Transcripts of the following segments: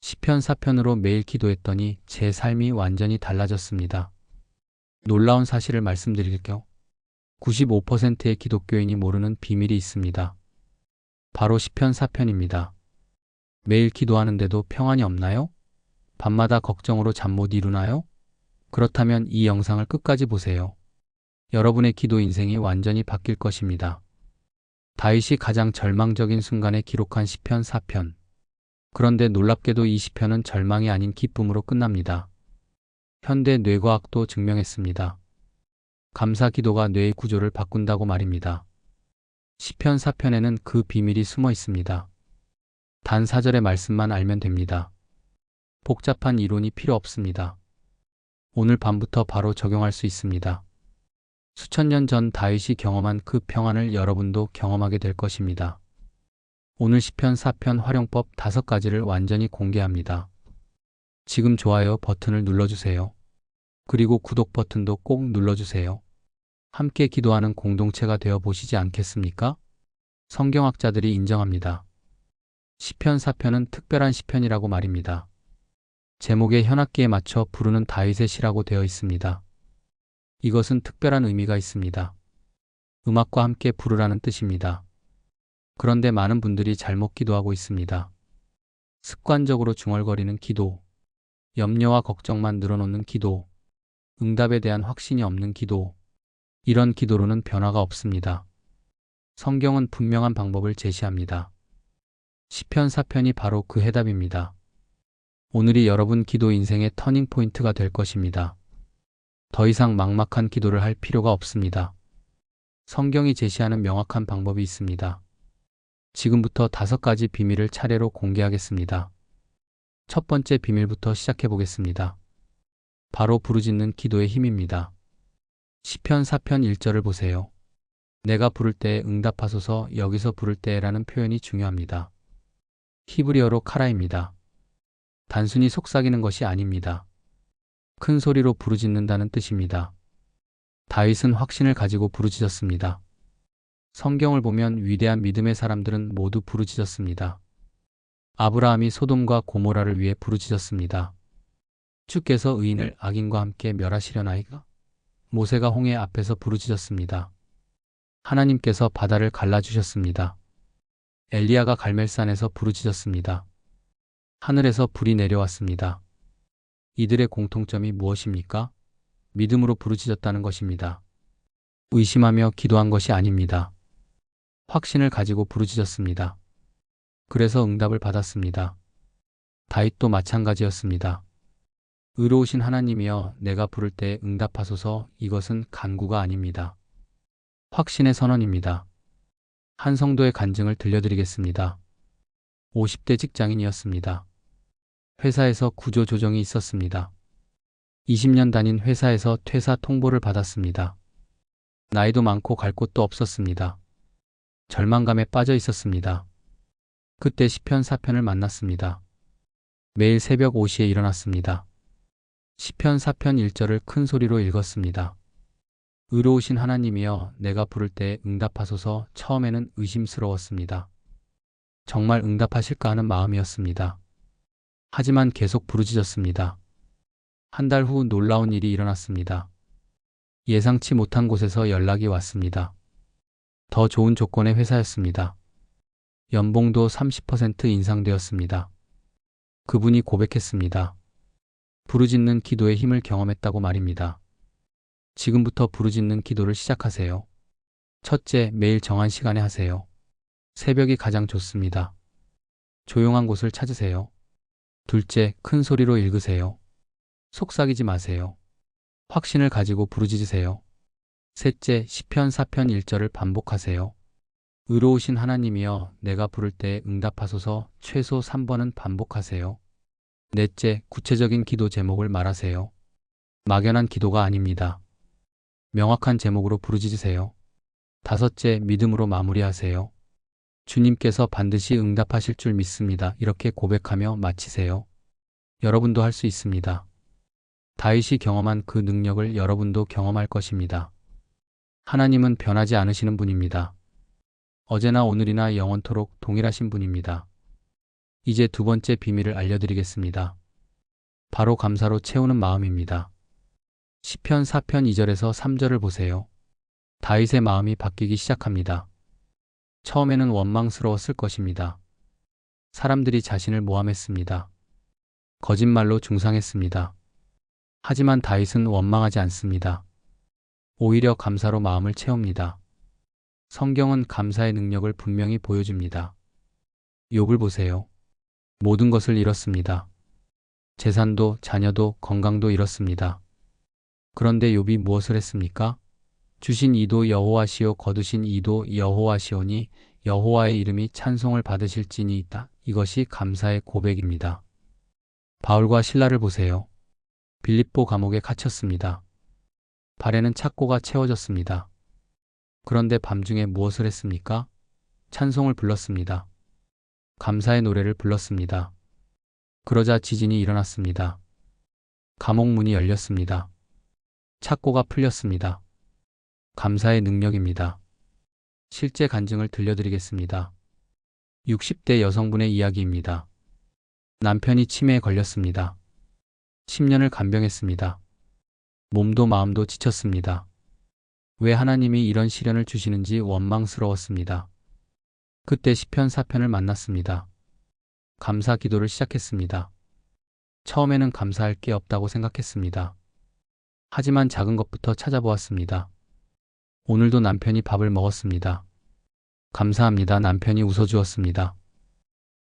시편 4편으로 매일 기도했더니 제 삶이 완전히 달라졌습니다. 놀라운 사실을 말씀드릴게요. 95%의 기독교인이 모르는 비밀이 있습니다. 바로 시편 4편입니다. 매일 기도하는데도 평안이 없나요? 밤마다 걱정으로 잠 못 이루나요? 그렇다면 이 영상을 끝까지 보세요. 여러분의 기도 인생이 완전히 바뀔 것입니다. 다윗이 가장 절망적인 순간에 기록한 시편 4편. 그런데 놀랍게도 이 시편은 절망이 아닌 기쁨으로 끝납니다. 현대 뇌과학도 증명했습니다. 감사 기도가 뇌의 구조를 바꾼다고 말입니다. 시편 4편에는 그 비밀이 숨어 있습니다. 단 4절의 말씀만 알면 됩니다. 복잡한 이론이 필요 없습니다. 오늘 밤부터 바로 적용할 수 있습니다. 수천 년 전 다윗이 경험한 그 평안을 여러분도 경험하게 될 것입니다. 오늘 시편 4편 활용법 5가지를 완전히 공개합니다. 지금 좋아요 버튼을 눌러주세요. 그리고 구독 버튼도 꼭 눌러주세요. 함께 기도하는 공동체가 되어 보시지 않겠습니까? 성경학자들이 인정합니다. 시편 4편은 특별한 시편이라고 말입니다. 제목에 현악기에 맞춰 부르는 다윗의 시라고 되어 있습니다. 이것은 특별한 의미가 있습니다. 음악과 함께 부르라는 뜻입니다. 그런데 많은 분들이 잘못 기도하고 있습니다. 습관적으로 중얼거리는 기도, 염려와 걱정만 늘어놓는 기도, 응답에 대한 확신이 없는 기도, 이런 기도로는 변화가 없습니다. 성경은 분명한 방법을 제시합니다. 시편 4편이 바로 그 해답입니다. 오늘이 여러분 기도 인생의 터닝 포인트가 될 것입니다. 더 이상 막막한 기도를 할 필요가 없습니다. 성경이 제시하는 명확한 방법이 있습니다. 지금부터 5가지 비밀을 차례로 공개하겠습니다. 첫 번째 비밀부터 시작해 보겠습니다. 바로 부르짖는 기도의 힘입니다. 시편 4편 1절을 보세요. 내가 부를 때에 응답하소서. 여기서 부를 때라는 표현이 중요합니다. 히브리어로 카라입니다. 단순히 속삭이는 것이 아닙니다. 큰 소리로 부르짖는다는 뜻입니다. 다윗은 확신을 가지고 부르짖었습니다. 성경을 보면 위대한 믿음의 사람들은 모두 부르짖었습니다. 아브라함이 소돔과 고모라를 위해 부르짖었습니다. 주께서 의인을 악인과 함께 멸하시려나이까? 모세가 홍해 앞에서 부르짖었습니다. 하나님께서 바다를 갈라주셨습니다. 엘리야가 갈멜산에서 부르짖었습니다. 하늘에서 불이 내려왔습니다. 이들의 공통점이 무엇입니까? 믿음으로 부르짖었다는 것입니다. 의심하며 기도한 것이 아닙니다. 확신을 가지고 부르짖었습니다. 그래서 응답을 받았습니다. 다윗도 마찬가지였습니다. 의로우신 하나님이여 내가 부를 때 응답하소서. 이것은 간구가 아닙니다. 확신의 선언입니다. 한 성도의 간증을 들려드리겠습니다. 50대 직장인이었습니다. 회사에서 구조조정이 있었습니다. 20년 다닌 회사에서 퇴사 통보를 받았습니다. 나이도 많고 갈 곳도 없었습니다. 절망감에 빠져 있었습니다. 그때 시편 4편을 만났습니다. 매일 새벽 5시에 일어났습니다. 시편 4편 1절을 큰 소리로 읽었습니다. 의로우신 하나님이여 내가 부를 때 응답하소서. 처음에는 의심스러웠습니다. 정말 응답하실까 하는 마음이었습니다. 하지만 계속 부르짖었습니다. 한 달 후 놀라운 일이 일어났습니다. 예상치 못한 곳에서 연락이 왔습니다. 더 좋은 조건의 회사였습니다. 연봉도 30% 인상되었습니다. 그분이 고백했습니다. 부르짖는 기도의 힘을 경험했다고 말입니다. 지금부터 부르짖는 기도를 시작하세요. 첫째, 매일 정한 시간에 하세요. 새벽이 가장 좋습니다. 조용한 곳을 찾으세요. 둘째, 큰 소리로 읽으세요. 속삭이지 마세요. 확신을 가지고 부르짖으세요. 셋째, 시편 4편 1절을 반복하세요. 의로우신 하나님이여 내가 부를 때 응답하소서. 최소 3번은 반복하세요. 넷째, 구체적인 기도 제목을 말하세요. 막연한 기도가 아닙니다. 명확한 제목으로 부르짖으세요. 다섯째, 믿음으로 마무리하세요. 주님께서 반드시 응답하실 줄 믿습니다. 이렇게 고백하며 마치세요. 여러분도 할 수 있습니다. 다윗이 경험한 그 능력을 여러분도 경험할 것입니다. 하나님은 변하지 않으시는 분입니다. 어제나 오늘이나 영원토록 동일하신 분입니다. 이제 두 번째 비밀을 알려드리겠습니다. 바로 감사로 채우는 마음입니다. 시편 4편 2절에서 3절을 보세요. 다윗의 마음이 바뀌기 시작합니다. 처음에는 원망스러웠을 것입니다. 사람들이 자신을 모함했습니다. 거짓말로 중상했습니다. 하지만 다윗은 원망하지 않습니다. 오히려 감사로 마음을 채웁니다. 성경은 감사의 능력을 분명히 보여줍니다. 욥을 보세요. 모든 것을 잃었습니다. 재산도 자녀도 건강도 잃었습니다. 그런데 욥이 무엇을 했습니까? 주신 이도 여호와시오 거두신 이도 여호와시오니 여호와의 이름이 찬송을 받으실지니 있다. 이것이 감사의 고백입니다. 바울과 실라를 보세요. 빌립보 감옥에 갇혔습니다. 발에는 착고가 채워졌습니다. 그런데 밤중에 무엇을 했습니까? 찬송을 불렀습니다. 감사의 노래를 불렀습니다. 그러자 지진이 일어났습니다. 감옥 문이 열렸습니다. 착고가 풀렸습니다. 감사의 능력입니다. 실제 간증을 들려드리겠습니다. 60대 여성분의 이야기입니다. 남편이 치매에 걸렸습니다. 10년을 간병했습니다. 몸도 마음도 지쳤습니다. 왜 하나님이 이런 시련을 주시는지 원망스러웠습니다. 그때 시편 4편을 만났습니다. 감사 기도를 시작했습니다. 처음에는 감사할 게 없다고 생각했습니다. 하지만 작은 것부터 찾아보았습니다. 오늘도 남편이 밥을 먹었습니다. 감사합니다. 남편이 웃어주었습니다.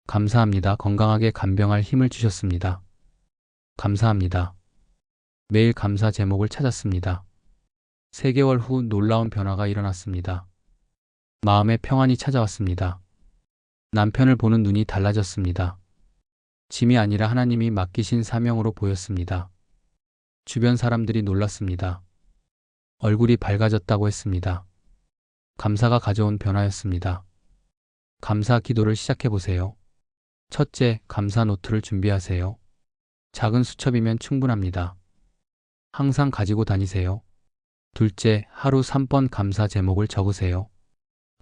감사합니다. 건강하게 간병할 힘을 주셨습니다. 감사합니다. 매일 감사 제목을 찾았습니다. 3개월 후 놀라운 변화가 일어났습니다. 마음의 평안이 찾아왔습니다. 남편을 보는 눈이 달라졌습니다. 짐이 아니라 하나님이 맡기신 사명으로 보였습니다. 주변 사람들이 놀랐습니다. 얼굴이 밝아졌다고 했습니다. 감사가 가져온 변화였습니다. 감사 기도를 시작해보세요. 첫째, 감사 노트를 준비하세요. 작은 수첩이면 충분합니다. 항상 가지고 다니세요. 둘째, 하루 3번 감사 제목을 적으세요.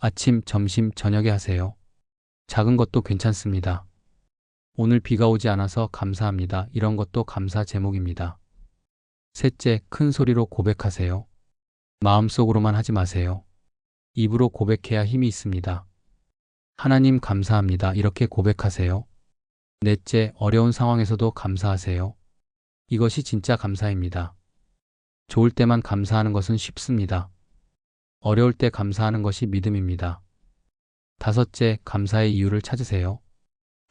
아침, 점심, 저녁에 하세요. 작은 것도 괜찮습니다. 오늘 비가 오지 않아서 감사합니다. 이런 것도 감사 제목입니다. 셋째, 큰 소리로 고백하세요. 마음속으로만 하지 마세요. 입으로 고백해야 힘이 있습니다. 하나님 감사합니다. 이렇게 고백하세요. 넷째, 어려운 상황에서도 감사하세요. 이것이 진짜 감사입니다. 좋을 때만 감사하는 것은 쉽습니다. 어려울 때 감사하는 것이 믿음입니다. 다섯째, 감사의 이유를 찾으세요.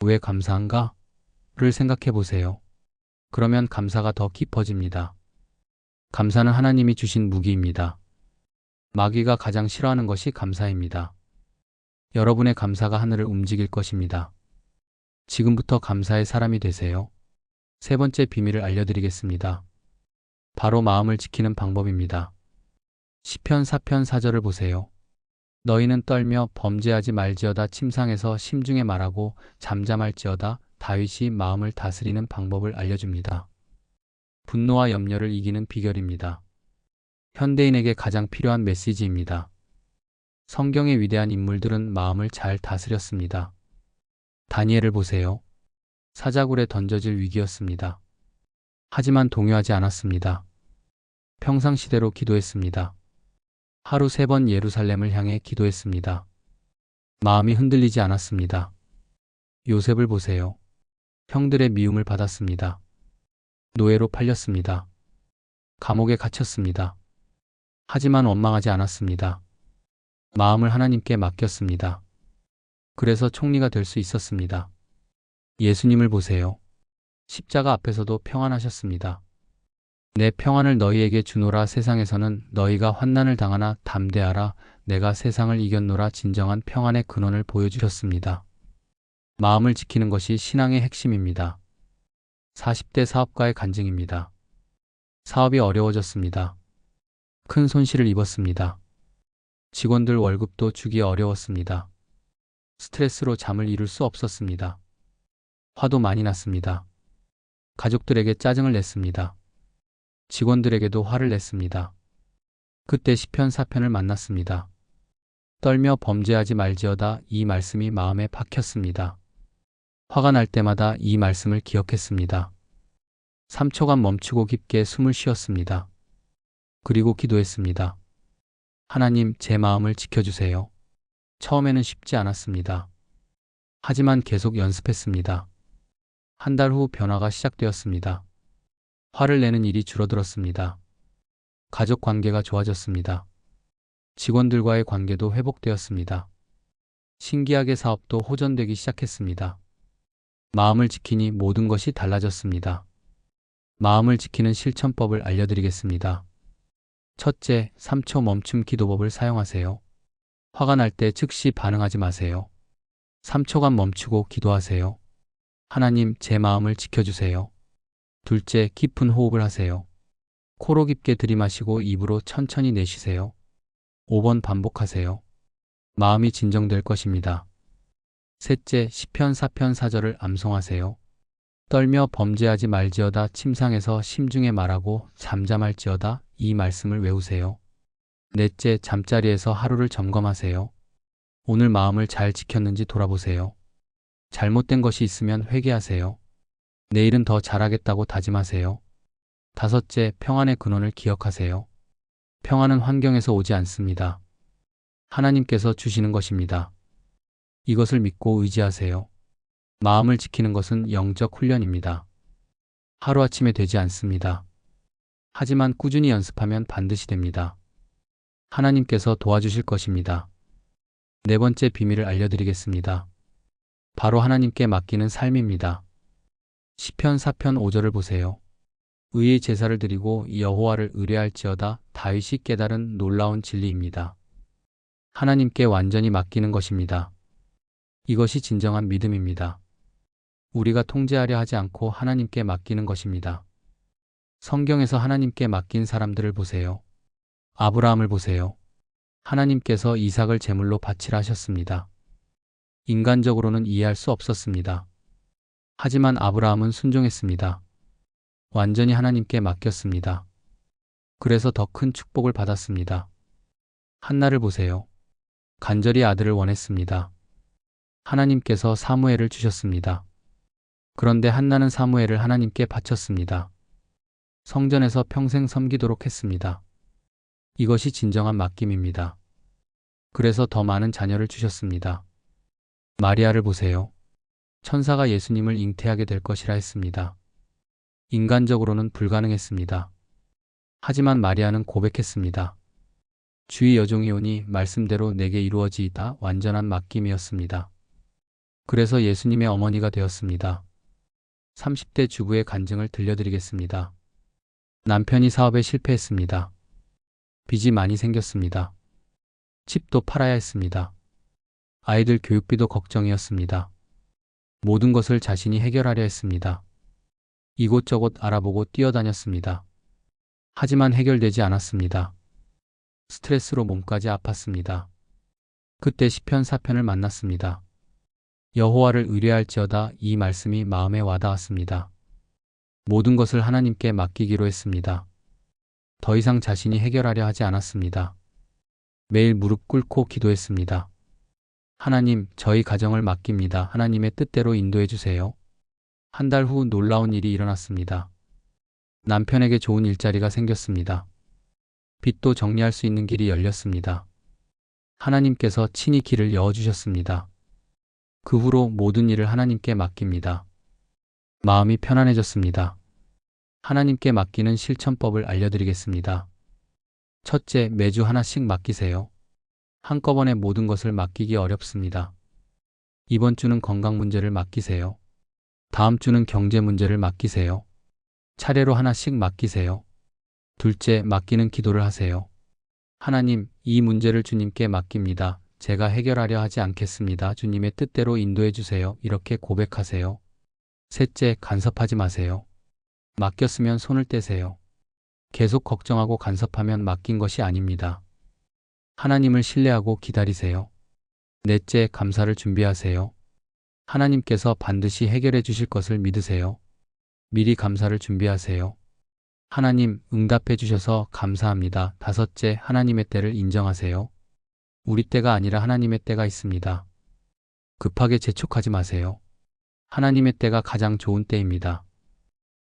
왜 감사한가? 를 생각해 보세요. 그러면 감사가 더 깊어집니다. 감사는 하나님이 주신 무기입니다. 마귀가 가장 싫어하는 것이 감사입니다. 여러분의 감사가 하늘을 움직일 것입니다. 지금부터 감사의 사람이 되세요. 세 번째 비밀을 알려드리겠습니다. 바로 마음을 지키는 방법입니다. 시편 4편 4절을 보세요. 너희는 떨며 범죄하지 말지어다 침상에서 심중에 말하고 잠잠할지어다. 다윗이 마음을 다스리는 방법을 알려줍니다. 분노와 염려를 이기는 비결입니다. 현대인에게 가장 필요한 메시지입니다. 성경의 위대한 인물들은 마음을 잘 다스렸습니다. 다니엘을 보세요. 사자굴에 던져질 위기였습니다. 하지만 동요하지 않았습니다. 평상시대로 기도했습니다. 하루 3번 예루살렘을 향해 기도했습니다. 마음이 흔들리지 않았습니다. 요셉을 보세요. 형들의 미움을 받았습니다. 노예로 팔렸습니다. 감옥에 갇혔습니다. 하지만 원망하지 않았습니다. 마음을 하나님께 맡겼습니다. 그래서 총리가 될 수 있었습니다. 예수님을 보세요. 십자가 앞에서도 평안하셨습니다. 내 평안을 너희에게 주노라. 세상에서는 너희가 환난을 당하나 담대하라. 내가 세상을 이겼노라. 진정한 평안의 근원을 보여주셨습니다. 마음을 지키는 것이 신앙의 핵심입니다. 40대 사업가의 간증입니다. 사업이 어려워졌습니다. 큰 손실을 입었습니다. 직원들 월급도 주기 어려웠습니다. 스트레스로 잠을 이룰 수 없었습니다. 화도 많이 났습니다. 가족들에게 짜증을 냈습니다. 직원들에게도 화를 냈습니다. 그때 시편 4편을 만났습니다. 떨며 범죄하지 말지어다. 이 말씀이 마음에 박혔습니다. 화가 날 때마다 이 말씀을 기억했습니다. 3초간 멈추고 깊게 숨을 쉬었습니다. 그리고 기도했습니다. 하나님, 제 마음을 지켜주세요. 처음에는 쉽지 않았습니다. 하지만 계속 연습했습니다. 한 달 후 변화가 시작되었습니다. 화를 내는 일이 줄어들었습니다. 가족 관계가 좋아졌습니다. 직원들과의 관계도 회복되었습니다. 신기하게 사업도 호전되기 시작했습니다. 마음을 지키니 모든 것이 달라졌습니다. 마음을 지키는 실천법을 알려드리겠습니다. 첫째, 3초 멈춤 기도법을 사용하세요. 화가 날 때 즉시 반응하지 마세요. 3초간 멈추고 기도하세요. 하나님, 제 마음을 지켜주세요. 둘째, 깊은 호흡을 하세요. 코로 깊게 들이마시고 입으로 천천히 내쉬세요. 5번 반복하세요. 마음이 진정될 것입니다. 셋째, 시편 4편 4절을 암송하세요. 떨며 범죄하지 말지어다 침상에서 심중에 말하고 잠잠할지어다 이 말씀을 외우세요. 넷째, 잠자리에서 하루를 점검하세요. 오늘 마음을 잘 지켰는지 돌아보세요. 잘못된 것이 있으면 회개하세요. 내일은 더 잘하겠다고 다짐하세요. 다섯째, 평안의 근원을 기억하세요. 평안은 환경에서 오지 않습니다. 하나님께서 주시는 것입니다. 이것을 믿고 의지하세요. 마음을 지키는 것은 영적 훈련입니다. 하루아침에 되지 않습니다. 하지만 꾸준히 연습하면 반드시 됩니다. 하나님께서 도와주실 것입니다. 네 번째 비밀을 알려드리겠습니다. 바로 하나님께 맡기는 삶입니다. 시편 4편 5절을 보세요. 의의 제사를 드리고 여호와를 의뢰할지어다 다윗이 깨달은 놀라운 진리입니다. 하나님께 완전히 맡기는 것입니다. 이것이 진정한 믿음입니다. 우리가 통제하려 하지 않고 하나님께 맡기는 것입니다. 성경에서 하나님께 맡긴 사람들을 보세요. 아브라함을 보세요. 하나님께서 이삭을 제물로 바치라 하셨습니다. 인간적으로는 이해할 수 없었습니다. 하지만 아브라함은 순종했습니다. 완전히 하나님께 맡겼습니다. 그래서 더 큰 축복을 받았습니다. 한나를 보세요. 간절히 아들을 원했습니다. 하나님께서 사무엘을 주셨습니다. 그런데 한나는 사무엘을 하나님께 바쳤습니다. 성전에서 평생 섬기도록 했습니다. 이것이 진정한 맡김입니다. 그래서 더 많은 자녀를 주셨습니다. 마리아를 보세요. 천사가 예수님을 잉태하게 될 것이라 했습니다. 인간적으로는 불가능했습니다. 하지만 마리아는 고백했습니다. 주의 여종이 오니 말씀대로 내게 이루어지이다. 완전한 맡김이었습니다. 그래서 예수님의 어머니가 되었습니다. 30대 주부의 간증을 들려드리겠습니다. 남편이 사업에 실패했습니다. 빚이 많이 생겼습니다. 집도 팔아야 했습니다. 아이들 교육비도 걱정이었습니다. 모든 것을 자신이 해결하려 했습니다. 이곳저곳 알아보고 뛰어다녔습니다. 하지만 해결되지 않았습니다. 스트레스로 몸까지 아팠습니다. 그때 시편 4편을 만났습니다. 여호와를 의뢰할지어다 이 말씀이 마음에 와닿았습니다. 모든 것을 하나님께 맡기기로 했습니다. 더 이상 자신이 해결하려 하지 않았습니다. 매일 무릎 꿇고 기도했습니다. 하나님, 저희 가정을 맡깁니다. 하나님의 뜻대로 인도해 주세요. 한 달 후 놀라운 일이 일어났습니다. 남편에게 좋은 일자리가 생겼습니다. 빚도 정리할 수 있는 길이 열렸습니다. 하나님께서 친히 길을 여어주셨습니다. 그 후로 모든 일을 하나님께 맡깁니다. 마음이 편안해졌습니다. 하나님께 맡기는 실천법을 알려드리겠습니다. 첫째, 매주 하나씩 맡기세요. 한꺼번에 모든 것을 맡기기 어렵습니다. 이번 주는 건강 문제를 맡기세요. 다음 주는 경제 문제를 맡기세요. 차례로 하나씩 맡기세요. 둘째, 맡기는 기도를 하세요. 하나님, 이 문제를 주님께 맡깁니다. 제가 해결하려 하지 않겠습니다. 주님의 뜻대로 인도해 주세요. 이렇게 고백하세요. 셋째, 간섭하지 마세요. 맡겼으면 손을 떼세요. 계속 걱정하고 간섭하면 맡긴 것이 아닙니다. 하나님을 신뢰하고 기다리세요. 넷째, 감사를 준비하세요. 하나님께서 반드시 해결해 주실 것을 믿으세요. 미리 감사를 준비하세요. 하나님, 응답해 주셔서 감사합니다. 다섯째, 하나님의 때를 인정하세요. 우리 때가 아니라 하나님의 때가 있습니다. 급하게 재촉하지 마세요. 하나님의 때가 가장 좋은 때입니다.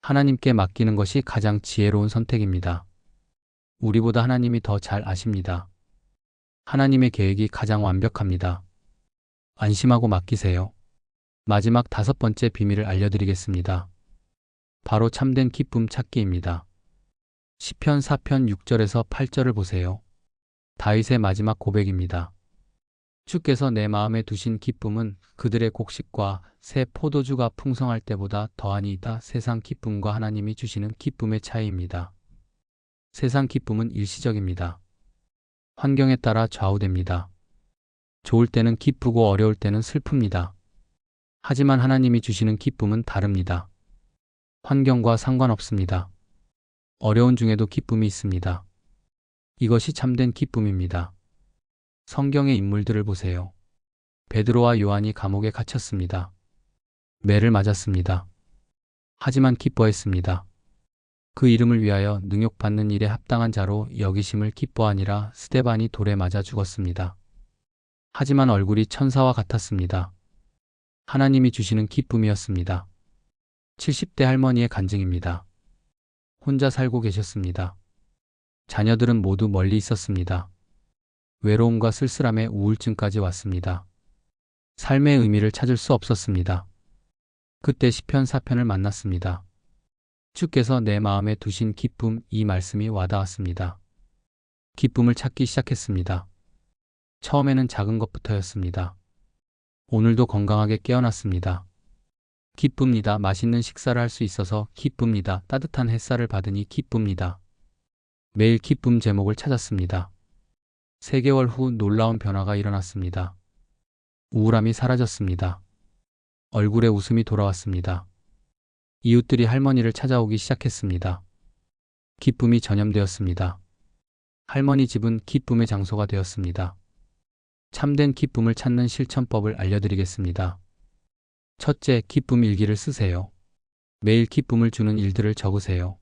하나님께 맡기는 것이 가장 지혜로운 선택입니다. 우리보다 하나님이 더 잘 아십니다. 하나님의 계획이 가장 완벽합니다. 안심하고 맡기세요. 마지막 5번째 비밀을 알려드리겠습니다. 바로 참된 기쁨 찾기입니다. 시편 4편 6절에서 8절을 보세요. 다윗의 마지막 고백입니다. 주께서 내 마음에 두신 기쁨은 그들의 곡식과 새 포도주가 풍성할 때보다 더하니이다. 세상 기쁨과 하나님이 주시는 기쁨의 차이입니다. 세상 기쁨은 일시적입니다. 환경에 따라 좌우됩니다. 좋을 때는 기쁘고 어려울 때는 슬픕니다. 하지만 하나님이 주시는 기쁨은 다릅니다. 환경과 상관없습니다. 어려운 중에도 기쁨이 있습니다. 이것이 참된 기쁨입니다. 성경의 인물들을 보세요. 베드로와 요한이 감옥에 갇혔습니다. 매를 맞았습니다. 하지만 기뻐했습니다. 그 이름을 위하여 능욕받는 일에 합당한 자로 여기심을 기뻐하니라. 스데반이 돌에 맞아 죽었습니다. 하지만 얼굴이 천사와 같았습니다. 하나님이 주시는 기쁨이었습니다. 70대 할머니의 간증입니다. 혼자 살고 계셨습니다. 자녀들은 모두 멀리 있었습니다. 외로움과 쓸쓸함에 우울증까지 왔습니다. 삶의 의미를 찾을 수 없었습니다. 그때 시편 4편을 만났습니다. 주께서 내 마음에 두신 기쁨, 이 말씀이 와닿았습니다. 기쁨을 찾기 시작했습니다. 처음에는 작은 것부터였습니다. 오늘도 건강하게 깨어났습니다. 기쁩니다. 맛있는 식사를 할 수 있어서 기쁩니다. 따뜻한 햇살을 받으니 기쁩니다. 매일 기쁨 제목을 찾았습니다. 3개월 후 놀라운 변화가 일어났습니다. 우울함이 사라졌습니다. 얼굴에 웃음이 돌아왔습니다. 이웃들이 할머니를 찾아오기 시작했습니다. 기쁨이 전염되었습니다. 할머니 집은 기쁨의 장소가 되었습니다. 참된 기쁨을 찾는 실천법을 알려드리겠습니다. 첫째, 기쁨 일기를 쓰세요. 매일 기쁨을 주는 일들을 적으세요.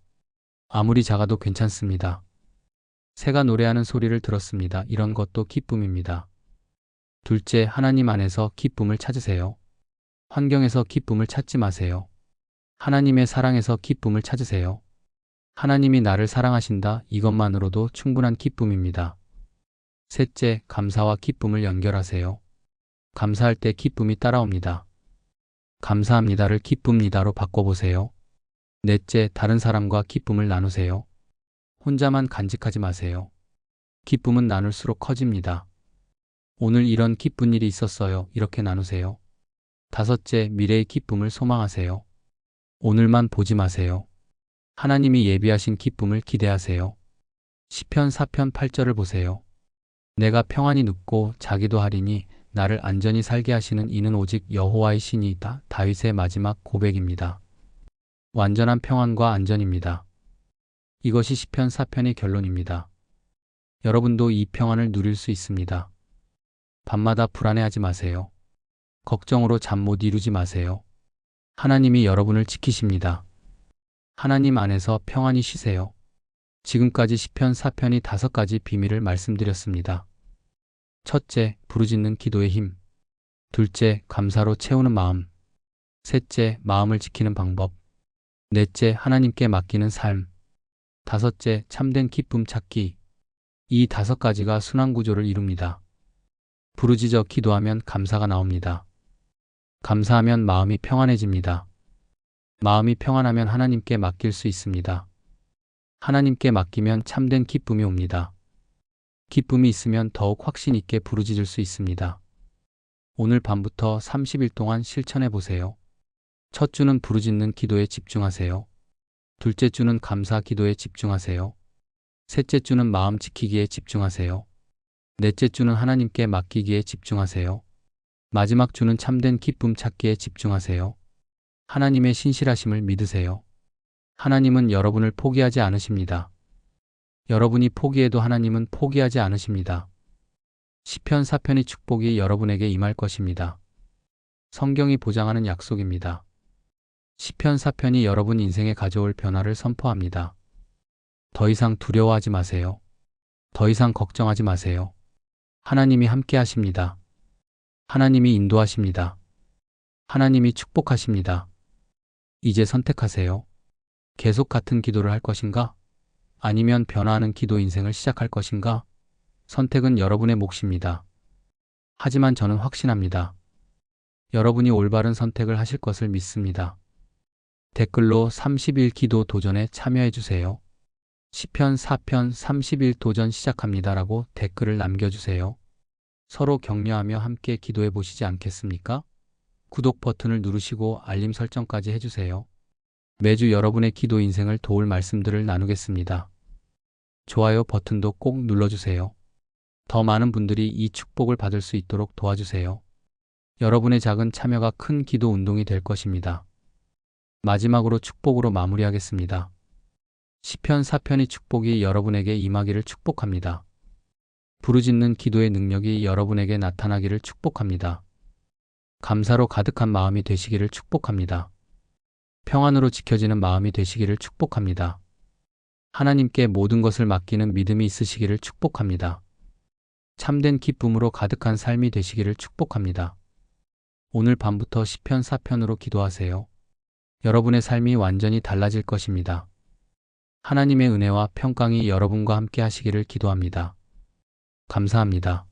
아무리 작아도 괜찮습니다. 새가 노래하는 소리를 들었습니다. 이런 것도 기쁨입니다. 둘째, 하나님 안에서 기쁨을 찾으세요. 환경에서 기쁨을 찾지 마세요. 하나님의 사랑에서 기쁨을 찾으세요. 하나님이 나를 사랑하신다. 이것만으로도 충분한 기쁨입니다. 셋째, 감사와 기쁨을 연결하세요. 감사할 때 기쁨이 따라옵니다. 감사합니다를 기쁩니다로 바꿔보세요. 넷째, 다른 사람과 기쁨을 나누세요. 혼자만 간직하지 마세요. 기쁨은 나눌수록 커집니다. 오늘 이런 기쁜 일이 있었어요. 이렇게 나누세요. 다섯째, 미래의 기쁨을 소망하세요. 오늘만 보지 마세요. 하나님이 예비하신 기쁨을 기대하세요. 시편 4편 8절을 보세요. 내가 평안히 눕고 자기도 하리니 나를 안전히 살게 하시는 이는 오직 여호와의 신이다. 다윗의 마지막 고백입니다. 완전한 평안과 안전입니다. 이것이 시편 4편의 결론입니다. 여러분도 이 평안을 누릴 수 있습니다. 밤마다 불안해하지 마세요. 걱정으로 잠 못 이루지 마세요. 하나님이 여러분을 지키십니다. 하나님 안에서 평안히 쉬세요. 지금까지 시편 4편이 5가지 비밀을 말씀드렸습니다. 첫째, 부르짖는 기도의 힘. 둘째, 감사로 채우는 마음. 셋째, 마음을 지키는 방법. 넷째, 하나님께 맡기는 삶. 다섯째, 참된 기쁨 찾기. 이 5가지가 순환 구조를 이룹니다. 부르짖어 기도하면 감사가 나옵니다. 감사하면 마음이 평안해집니다. 마음이 평안하면 하나님께 맡길 수 있습니다. 하나님께 맡기면 참된 기쁨이 옵니다. 기쁨이 있으면 더욱 확신 있게 부르짖을 수 있습니다. 오늘 밤부터 30일 동안 실천해 보세요. 첫 주는 부르짖는 기도에 집중하세요. 둘째 주는 감사 기도에 집중하세요. 셋째 주는 마음 지키기에 집중하세요. 넷째 주는 하나님께 맡기기에 집중하세요. 마지막 주는 참된 기쁨 찾기에 집중하세요. 하나님의 신실하심을 믿으세요. 하나님은 여러분을 포기하지 않으십니다. 여러분이 포기해도 하나님은 포기하지 않으십니다. 시편 4편의 축복이 여러분에게 임할 것입니다. 성경이 보장하는 약속입니다. 시편 4편이 여러분 인생에 가져올 변화를 선포합니다. 더 이상 두려워하지 마세요. 더 이상 걱정하지 마세요. 하나님이 함께 하십니다. 하나님이 인도하십니다. 하나님이 축복하십니다. 이제 선택하세요. 계속 같은 기도를 할 것인가? 아니면 변화하는 기도 인생을 시작할 것인가? 선택은 여러분의 몫입니다. 하지만 저는 확신합니다. 여러분이 올바른 선택을 하실 것을 믿습니다. 댓글로 30일 기도 도전에 참여해 주세요. 시편 4편 30일 도전 시작합니다라고 댓글을 남겨주세요. 서로 격려하며 함께 기도해 보시지 않겠습니까? 구독 버튼을 누르시고 알림 설정까지 해주세요. 매주 여러분의 기도 인생을 도울 말씀들을 나누겠습니다. 좋아요 버튼도 꼭 눌러주세요. 더 많은 분들이 이 축복을 받을 수 있도록 도와주세요. 여러분의 작은 참여가 큰 기도 운동이 될 것입니다. 마지막으로 축복으로 마무리하겠습니다. 시편 4편이 축복이 여러분에게 임하기를 축복합니다. 부르짖는 기도의 능력이 여러분에게 나타나기를 축복합니다. 감사로 가득한 마음이 되시기를 축복합니다. 평안으로 지켜지는 마음이 되시기를 축복합니다. 하나님께 모든 것을 맡기는 믿음이 있으시기를 축복합니다. 참된 기쁨으로 가득한 삶이 되시기를 축복합니다. 오늘 밤부터 시편 4편으로 기도하세요. 여러분의 삶이 완전히 달라질 것입니다. 하나님의 은혜와 평강이 여러분과 함께 하시기를 기도합니다. 감사합니다.